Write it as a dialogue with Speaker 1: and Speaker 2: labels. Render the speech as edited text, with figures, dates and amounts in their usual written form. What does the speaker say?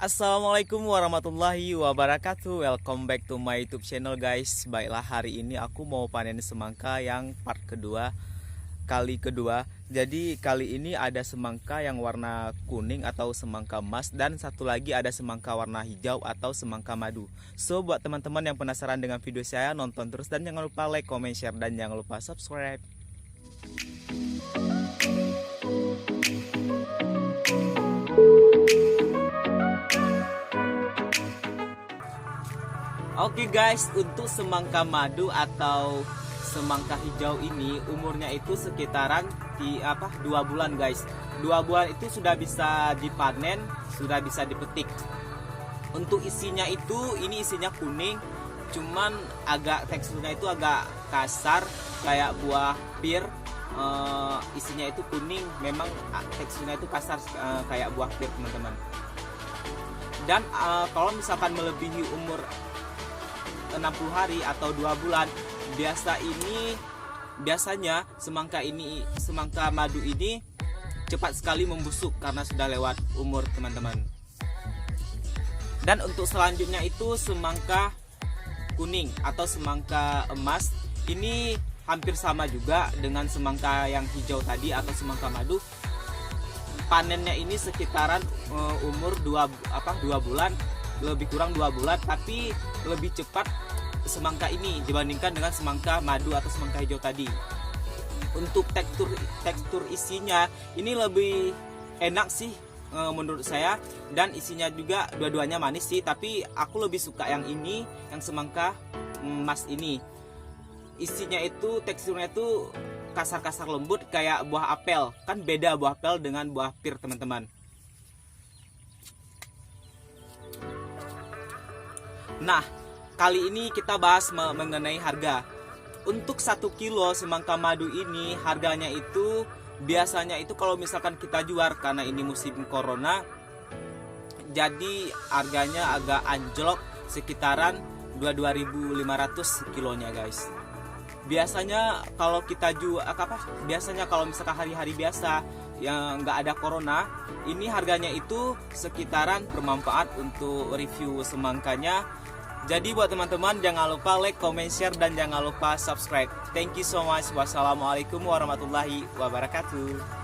Speaker 1: Assalamualaikum warahmatullahi wabarakatuh. Welcome back to my YouTube channel guys. Baiklah, hari ini aku mau panen semangka yang part kedua, kali kedua. Jadi kali ini ada semangka yang warna kuning atau semangka emas, dan satu lagi ada semangka warna hijau atau semangka madu. So buat teman-teman yang penasaran dengan video saya, nonton terus dan jangan lupa like, comment, share, dan jangan lupa subscribe. Oke guys, untuk semangka madu atau semangka hijau ini umurnya itu sekitaran 2 bulan guys. 2 bulan itu sudah bisa dipanen, sudah bisa dipetik. Untuk isinya itu, ini isinya kuning, cuman agak teksturnya itu agak kasar kayak buah pir. Isinya itu kuning, memang teksturnya itu kasar kayak buah pir teman-teman. Dan kalau misalkan melebihi umur 60 hari atau 2 bulan, biasanya semangka madu ini cepat sekali membusuk karena sudah lewat umur teman-teman. Dan untuk selanjutnya itu semangka kuning atau semangka emas, ini hampir sama juga dengan semangka yang hijau tadi atau semangka madu. Panennya ini sekitaran umur 2 bulan, lebih kurang 2 bulan, tapi lebih cepat semangka ini dibandingkan dengan semangka madu atau semangka hijau tadi. Untuk tekstur isinya ini lebih enak sih menurut saya, dan isinya juga dua-duanya manis sih, tapi aku lebih suka yang ini, yang semangka emas ini. Isinya itu teksturnya itu kasar-kasar lembut kayak buah apel. Kan beda buah apel dengan buah pir teman-teman. Nah, kali ini kita bahas mengenai harga. Untuk 1 kilo semangka madu ini harganya itu biasanya itu kalau misalkan kita jual, karena ini musim corona, jadi harganya agak anjlok sekitaran 22.500 kilonya guys. Biasanya kalau kita jual biasanya kalau misalkan hari-hari biasa yang nggak ada corona, ini harganya itu sekitaran bermanfaat untuk review semangkanya. Jadi buat teman-teman jangan lupa like, comment, share, dan jangan lupa subscribe. Thank you so much. Wassalamualaikum warahmatullahi wabarakatuh.